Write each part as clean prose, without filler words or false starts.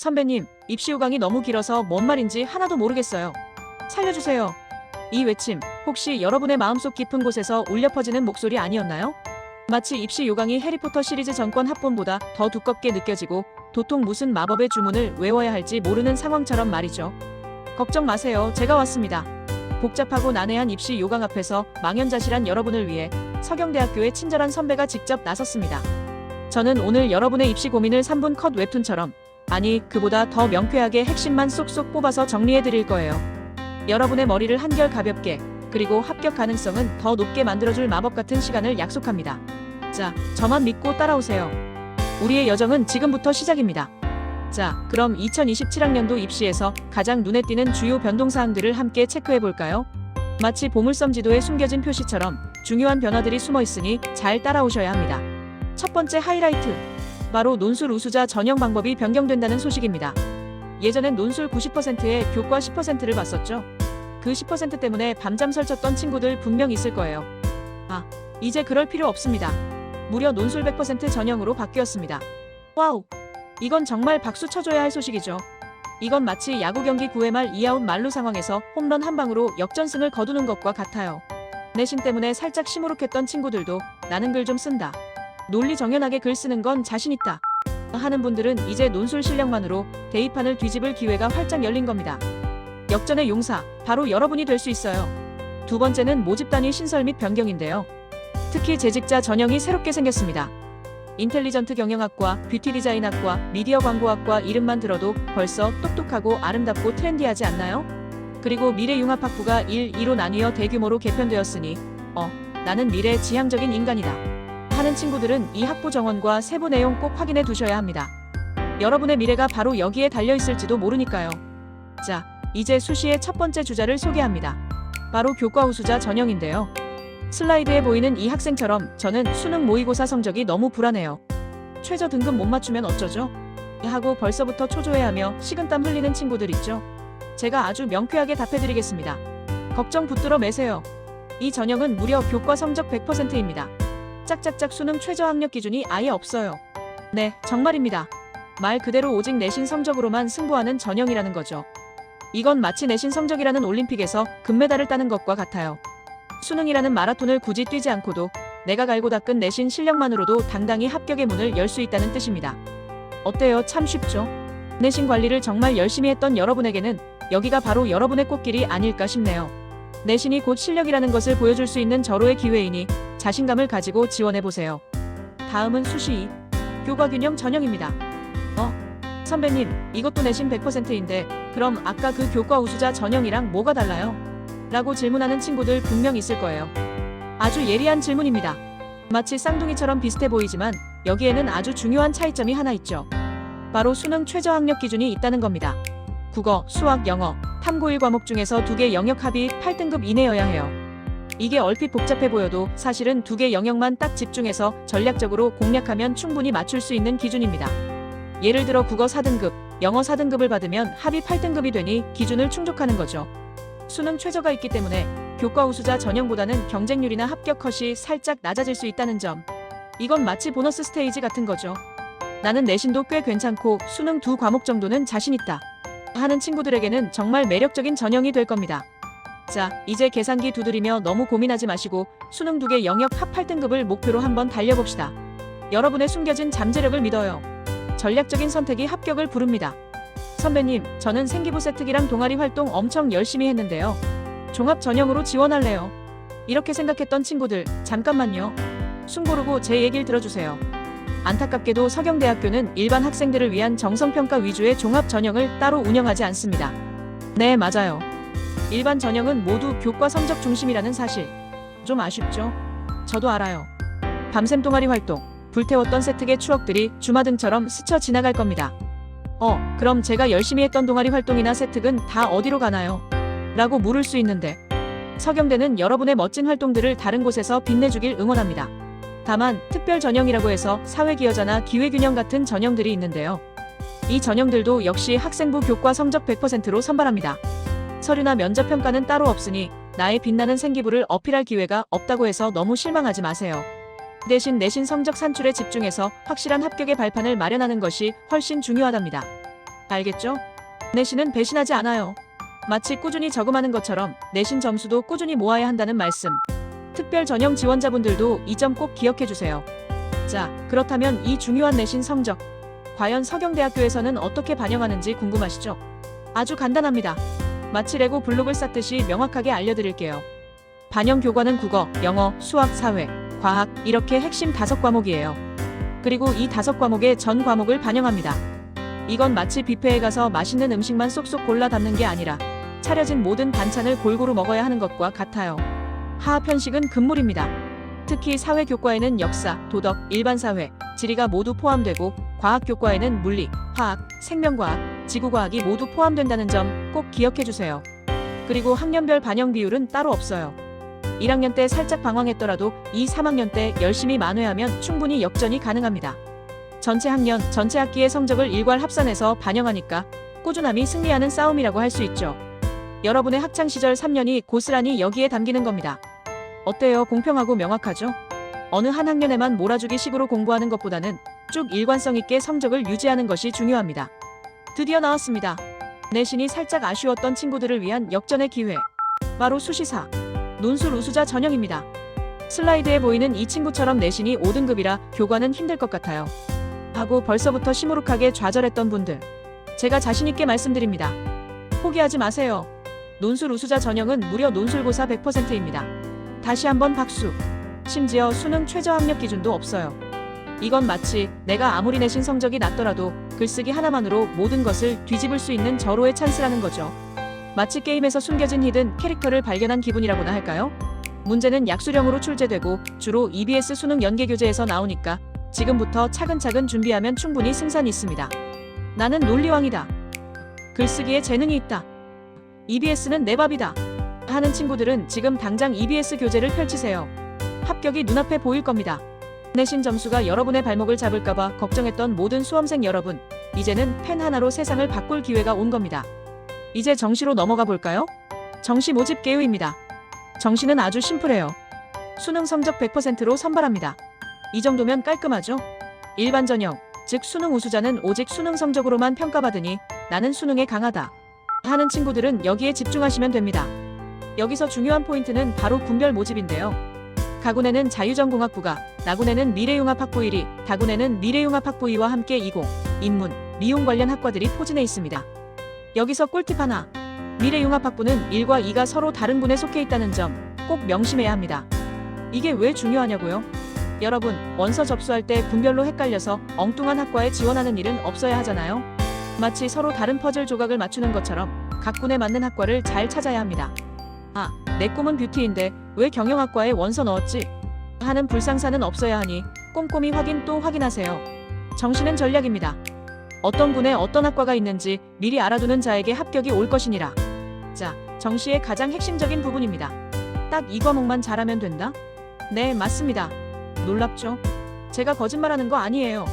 선배님, 입시 요강이 너무 길어서 뭔 말인지 하나도 모르겠어요. 살려주세요. 이 외침, 혹시 여러분의 마음속 깊은 곳에서 울려 퍼지는 목소리 아니었나요? 마치 입시 요강이 해리포터 시리즈 전권 합본보다 더 두껍게 느껴지고 도통 무슨 마법의 주문을 외워야 할지 모르는 상황처럼 말이죠. 걱정 마세요. 제가 왔습니다. 복잡하고 난해한 입시 요강 앞에서 망연자실한 여러분을 위해 서경대학교의 친절한 선배가 직접 나섰습니다. 저는 오늘 여러분의 입시 고민을 3분 컷 웹툰처럼, 아니 그보다 더 명쾌하게 핵심만 쏙쏙 뽑아서 정리해드릴 거예요. 여러분의 머리를 한결 가볍게, 그리고 합격 가능성은 더 높게 만들어줄 마법 같은 시간을 약속합니다. 자, 저만 믿고 따라오세요. 우리의 여정은 지금부터 시작입니다. 자, 그럼 2027학년도 입시에서 가장 눈에 띄는 주요 변동사항들을 함께 체크해볼까요? 마치 보물섬 지도에 숨겨진 표시처럼 중요한 변화들이 숨어있으니 잘 따라오셔야 합니다. 첫 번째 하이라이트, 바로 논술 우수자 전형 방법이 변경된다는 소식입니다. 예전엔 논술 90%에 교과 10%를 봤었죠. 그 10% 때문에 밤잠 설쳤던 친구들 분명 있을 거예요. 아, 이제 그럴 필요 없습니다. 무려 논술 100% 전형으로 바뀌었습니다. 와우! 이건 정말 박수 쳐줘야 할 소식이죠. 이건 마치 야구 경기 9회 말 2아웃 만루 상황에서 홈런 한 방으로 역전승을 거두는 것과 같아요. 내신 때문에 살짝 시무룩했던 친구들도 나는 글 좀 쓴다, 논리 정연하게 글 쓰는 건 자신 있다 하는 분들은 이제 논술 실력만으로 대입판을 뒤집을 기회가 활짝 열린 겁니다. 역전의 용사, 바로 여러분이 될 수 있어요. 두 번째는 모집 단위 신설 및 변경인데요. 특히 재직자 전형이 새롭게 생겼습니다. 인텔리전트 경영학과, 뷰티 디자인학과, 미디어 광고학과 이름만 들어도 벌써 똑똑하고 아름답고 트렌디하지 않나요? 그리고 미래융합학부가 1, 2로 나뉘어 대규모로 개편되었으니 나는 미래 지향적인 인간이다 하는 친구들은 이 학부 정원과 세부 내용 꼭 확인해 두셔야 합니다. 여러분의 미래가 바로 여기에 달려있을지도 모르니까요. 자, 이제 수시의 첫 번째 주자를 소개합니다. 바로 교과 우수자 전형인데요. 슬라이드에 보이는 이 학생처럼 저는 수능 모의고사 성적이 너무 불안해요. 최저 등급 못 맞추면 어쩌죠? 하고 벌써부터 초조해하며 식은땀 흘리는 친구들 있죠? 제가 아주 명쾌하게 답해드리겠습니다. 걱정 붙들어 매세요. 이 전형은 무려 교과 성적 100%입니다. 짝짝짝 수능 최저 학력 기준이 아예 없어요. 네, 정말입니다. 말 그대로 오직 내신 성적으로만 승부하는 전형이라는 거죠. 이건 마치 내신 성적이라는 올림픽에서 금메달을 따는 것과 같아요. 수능이라는 마라톤을 굳이 뛰지 않고도 내가 갈고 닦은 내신 실력만으로도 당당히 합격의 문을 열 수 있다는 뜻입니다. 어때요? 참 쉽죠? 내신 관리를 정말 열심히 했던 여러분에게는 여기가 바로 여러분의 꽃길이 아닐까 싶네요. 내신이 곧 실력이라는 것을 보여줄 수 있는 절호의 기회이니 자신감을 가지고 지원해보세요. 다음은 수시 2, 교과균형 전형입니다. 선배님, 이것도 내신 100%인데 그럼 아까 그 교과 우수자 전형이랑 뭐가 달라요? 라고 질문하는 친구들 분명 있을 거예요. 아주 예리한 질문입니다. 마치 쌍둥이처럼 비슷해 보이지만 여기에는 아주 중요한 차이점이 하나 있죠. 바로 수능 최저 학력 기준이 있다는 겁니다. 국어, 수학, 영어, 탐구 1과목 중에서 2개 영역 합이 8등급 이내여야 해요. 이게 얼핏 복잡해 보여도 사실은 2개 영역만 딱 집중해서 전략적으로 공략하면 충분히 맞출 수 있는 기준입니다. 예를 들어 국어 4등급, 영어 4등급을 받으면 합이 8등급이 되니 기준을 충족하는 거죠. 수능 최저가 있기 때문에 교과 우수자 전형보다는 경쟁률이나 합격 컷이 살짝 낮아질 수 있다는 점. 이건 마치 보너스 스테이지 같은 거죠. 나는 내신도 꽤 괜찮고 수능 2과목 정도는 자신 있다 하는 친구들에게는 정말 매력적인 전형이 될 겁니다. 자, 이제 계산기 두드리며 너무 고민하지 마시고 수능 2개 영역 합 8등급을 목표로 한번 달려봅시다. 여러분의 숨겨진 잠재력을 믿어요. 전략적인 선택이 합격을 부릅니다. 선배님, 저는 생기부 세특이랑 동아리 활동 엄청 열심히 했는데요. 종합 전형으로 지원할래요. 이렇게 생각했던 친구들, 잠깐만요. 숨 고르고 제 얘기를 들어주세요. 안타깝게도 서경대학교는 일반 학생들을 위한 정성평가 위주의 종합 전형을 따로 운영하지 않습니다. 네, 맞아요. 일반 전형은 모두 교과 성적 중심이라는 사실. 좀 아쉽죠? 저도 알아요. 밤샘 동아리 활동, 불태웠던 세특의 추억들이 주마등처럼 스쳐 지나갈 겁니다. 그럼 제가 열심히 했던 동아리 활동이나 세특은 다 어디로 가나요? 라고 물을 수 있는데 서경대는 여러분의 멋진 활동들을 다른 곳에서 빛내주길 응원합니다. 다만 특별 전형이라고 해서 사회기여자나 기회균형 같은 전형들이 있는데요. 이 전형들도 역시 학생부 교과 성적 100%로 선발합니다. 서류나 면접 평가는 따로 없으니 나의 빛나는 생기부를 어필할 기회가 없다고 해서 너무 실망하지 마세요. 대신 내신 성적 산출에 집중해서 확실한 합격의 발판을 마련하는 것이 훨씬 중요하답니다. 알겠죠? 내신은 배신하지 않아요. 마치 꾸준히 저금하는 것처럼 내신 점수도 꾸준히 모아야 한다는 말씀. 특별 전형 지원자분들도 이 점 꼭 기억해 주세요. 자, 그렇다면 이 중요한 내신 성적, 과연 서경대학교에서는 어떻게 반영하는지 궁금하시죠? 아주 간단합니다. 마치 레고 블록을 쌓듯이 명확하게 알려드릴게요. 반영 교과는 국어, 영어, 수학, 사회, 과학 이렇게 핵심 5과목이에요. 그리고 이 5과목의 전 과목을 반영합니다. 이건 마치 뷔페에 가서 맛있는 음식만 쏙쏙 골라 담는 게 아니라 차려진 모든 반찬을 골고루 먹어야 하는 것과 같아요. 하하 편식은 금물입니다. 특히 사회 교과에는 역사, 도덕, 일반사회, 지리가 모두 포함되고 과학 교과에는 물리, 화학, 생명과학, 지구과학이 모두 포함된다는 점 꼭 기억해 주세요. 그리고 학년별 반영 비율은 따로 없어요. 1학년 때 살짝 방황했더라도 2, 3학년 때 열심히 만회하면 충분히 역전이 가능합니다. 전체 학년, 전체 학기의 성적을 일괄 합산해서 반영하니까 꾸준함이 승리하는 싸움이라고 할 수 있죠. 여러분의 학창시절 3년이 고스란히 여기에 담기는 겁니다. 어때요? 공평하고 명확하죠? 어느 한 학년에만 몰아주기 식으로 공부하는 것보다는 쭉 일관성 있게 성적을 유지하는 것이 중요합니다. 드디어 나왔습니다. 내신이 살짝 아쉬웠던 친구들을 위한 역전의 기회. 바로 수시사, 논술 우수자 전형입니다. 슬라이드에 보이는 이 친구처럼 내신이 5등급이라 교과는 힘들 것 같아요. 하고 벌써부터 시무룩하게 좌절했던 분들. 제가 자신있게 말씀드립니다. 포기하지 마세요. 논술 우수자 전형은 무려 논술고사 100%입니다. 다시 한번 박수. 심지어 수능 최저 학력 기준도 없어요. 이건 마치 내가 아무리 내신 성적이 낮더라도 글쓰기 하나만으로 모든 것을 뒤집을 수 있는 절호의 찬스라는 거죠. 마치 게임에서 숨겨진 히든 캐릭터를 발견한 기분이라고나 할까요? 문제는 약수령으로 출제되고 주로 EBS 수능 연계교재에서 나오니까 지금부터 차근차근 준비하면 충분히 승산이 있습니다. 나는 논리왕이다. 글쓰기에 재능이 있다. EBS는 내 밥이다. 하는 친구들은 지금 당장 EBS 교재를 펼치세요. 합격이 눈앞에 보일 겁니다. 내신 점수가 여러분의 발목을 잡을까봐 걱정했던 모든 수험생 여러분, 이제는 펜 하나로 세상을 바꿀 기회가 온 겁니다. 이제 정시로 넘어가 볼까요? 정시 모집 개요입니다. 정시는 아주 심플해요. 수능 성적 100%로 선발합니다. 이 정도면 깔끔하죠? 일반 전형, 즉 수능 우수자는 오직 수능 성적으로만 평가받으니 나는 수능에 강하다 하는 친구들은 여기에 집중하시면 됩니다. 여기서 중요한 포인트는 바로 군별 모집인데요. 가군에는 자유전공학부가, 나군에는 미래융합학부 1위, 다군에는 미래융합학부 2와 함께 이공, 인문, 미용 관련 학과들이 포진해 있습니다. 여기서 꿀팁 하나. 미래융합학부는 1과 2가 서로 다른 군에 속해 있다는 점 꼭 명심해야 합니다. 이게 왜 중요하냐고요? 여러분, 원서 접수할 때 군별로 헷갈려서 엉뚱한 학과에 지원하는 일은 없어야 하잖아요. 마치 서로 다른 퍼즐 조각을 맞추는 것처럼 각 군에 맞는 학과를 잘 찾아야 합니다. 아, 내 꿈은 뷰티인데 왜 경영학과에 원서 넣었지? 하는 불상사는 없어야 하니 꼼꼼히 확인 또 확인하세요. 정시는 전략입니다. 어떤 군에 어떤 학과가 있는지 미리 알아두는 자에게 합격이 올 것이니라. 자, 정시의 가장 핵심적인 부분입니다. 딱 이 과목만 잘하면 된다? 네, 맞습니다. 놀랍죠? 제가 거짓말하는 거 아니에요.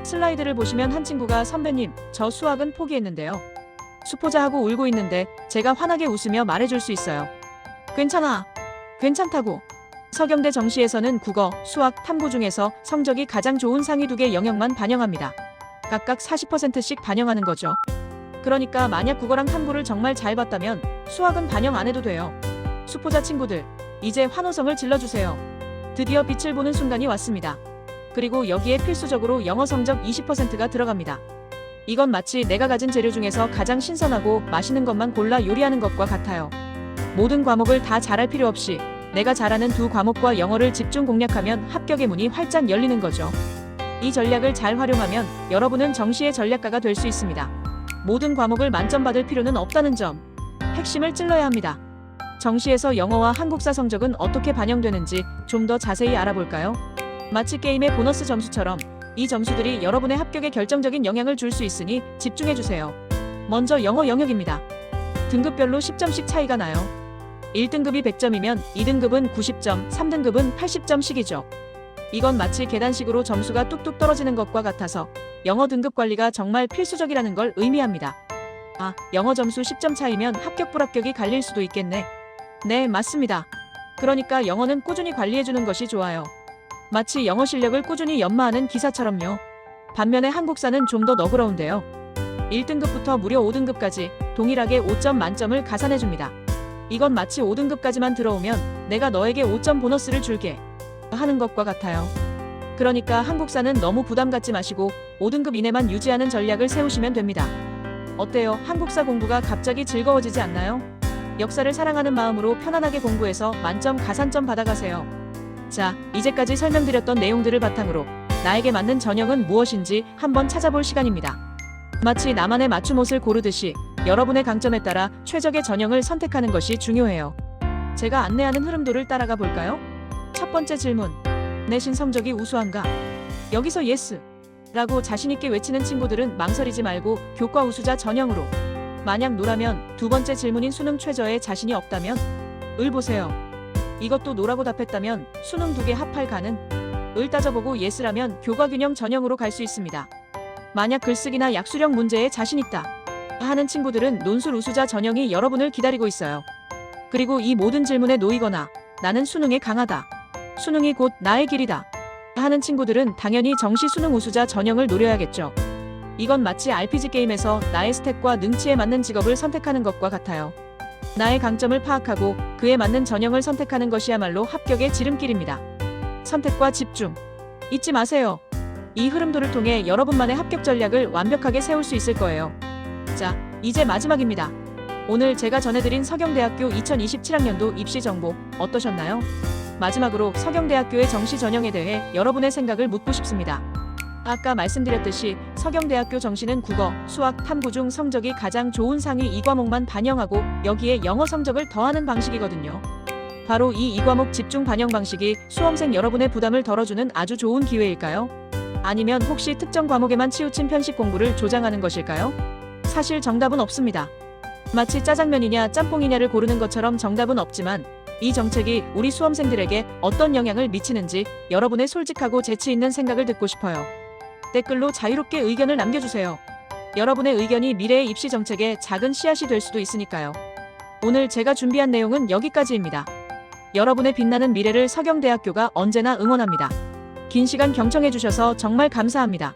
슬라이드를 보시면 한 친구가 선배님, 저 수학은 포기했는데요. 수포자하고 울고 있는데 제가 환하게 웃으며 말해줄 수 있어요. 괜찮아. 괜찮다고. 서경대 정시에서는 국어, 수학, 탐구 중에서 성적이 가장 좋은 상위 2개 영역만 반영합니다. 각각 40%씩 반영하는 거죠. 그러니까 만약 국어랑 탐구를 정말 잘 봤다면 수학은 반영 안 해도 돼요. 수포자 친구들, 이제 환호성을 질러주세요. 드디어 빛을 보는 순간이 왔습니다. 그리고 여기에 필수적으로 영어 성적 20%가 들어갑니다. 이건 마치 내가 가진 재료 중에서 가장 신선하고 맛있는 것만 골라 요리하는 것과 같아요. 모든 과목을 다 잘할 필요 없이 내가 잘하는 2과목과 영어를 집중 공략하면 합격의 문이 활짝 열리는 거죠. 이 전략을 잘 활용하면 여러분은 정시의 전략가가 될 수 있습니다. 모든 과목을 만점 받을 필요는 없다는 점. 핵심을 찔러야 합니다. 정시에서 영어와 한국사 성적은 어떻게 반영되는지 좀 더 자세히 알아볼까요? 마치 게임의 보너스 점수처럼 이 점수들이 여러분의 합격에 결정적인 영향을 줄 수 있으니 집중해주세요. 먼저 영어 영역입니다. 등급별로 10점씩 차이가 나요. 1등급이 100점이면 2등급은 90점, 3등급은 80점씩이죠. 이건 마치 계단식으로 점수가 뚝뚝 떨어지는 것과 같아서 영어 등급 관리가 정말 필수적이라는 걸 의미합니다. 아, 영어 점수 10점 차이면 합격 불합격이 갈릴 수도 있겠네. 네, 맞습니다. 그러니까 영어는 꾸준히 관리해주는 것이 좋아요. 마치 영어 실력을 꾸준히 연마하는 기사처럼요. 반면에 한국사는 좀 더 너그러운데요. 1등급부터 무려 5등급까지 동일하게 5점 만점을 가산해줍니다. 이건 마치 5등급까지만 들어오면 내가 너에게 5점 보너스를 줄게 하는 것과 같아요. 그러니까 한국사는 너무 부담 갖지 마시고 5등급 이내만 유지하는 전략을 세우시면 됩니다. 어때요? 한국사 공부가 갑자기 즐거워지지 않나요? 역사를 사랑하는 마음으로 편안하게 공부해서 만점 가산점 받아가세요. 자, 이제까지 설명드렸던 내용들을 바탕으로 나에게 맞는 전형은 무엇인지 한번 찾아볼 시간입니다. 마치 나만의 맞춤 옷을 고르듯이 여러분의 강점에 따라 최적의 전형을 선택하는 것이 중요해요. 제가 안내하는 흐름도를 따라가 볼까요? 첫 번째 질문. 내신 성적이 우수한가? 여기서 예스 라고 자신있게 외치는 친구들은 망설이지 말고 교과 우수자 전형으로. 만약 노라면 두 번째 질문인 수능 최저에 자신이 없다면 을 보세요. 이것도 노라고 답했다면 수능 2개 합할 가능? 을 따져보고 예스라면 교과균형 전형으로 갈 수 있습니다. 만약 글쓰기나 약수력 문제에 자신있다 하는 친구들은 논술 우수자 전형이 여러분을 기다리고 있어요. 그리고 이 모든 질문에 놓이거나 나는 수능에 강하다, 수능이 곧 나의 길이다 하는 친구들은 당연히 정시 수능 우수자 전형을 노려야겠죠. 이건 마치 RPG 게임에서 나의 스탯과 능치에 맞는 직업을 선택하는 것과 같아요. 나의 강점을 파악하고 그에 맞는 전형을 선택하는 것이야말로 합격의 지름길입니다. 선택과 집중. 잊지 마세요. 이 흐름도를 통해 여러분만의 합격 전략을 완벽하게 세울 수 있을 거예요. 자, 이제 마지막입니다. 오늘 제가 전해드린 서경대학교 2027학년도 입시 정보 어떠셨나요? 마지막으로 서경대학교의 정시 전형에 대해 여러분의 생각을 묻고 싶습니다. 아까 말씀드렸듯이 서경대학교 정시는 국어, 수학, 탐구 중 성적이 가장 좋은 상위 2과목만 반영하고 여기에 영어 성적을 더하는 방식이거든요. 바로 이 2과목 집중 반영 방식이 수험생 여러분의 부담을 덜어주는 아주 좋은 기회일까요? 아니면 혹시 특정 과목에만 치우친 편식 공부를 조장하는 것일까요? 사실 정답은 없습니다. 마치 짜장면이냐 짬뽕이냐를 고르는 것처럼 정답은 없지만 이 정책이 우리 수험생들에게 어떤 영향을 미치는지 여러분의 솔직하고 재치 있는 생각을 듣고 싶어요. 댓글로 자유롭게 의견을 남겨주세요. 여러분의 의견이 미래의 입시 정책의 작은 씨앗이 될 수도 있으니까요. 오늘 제가 준비한 내용은 여기까지입니다. 여러분의 빛나는 미래를 서경대학교가 언제나 응원합니다. 긴 시간 경청해주셔서 정말 감사합니다.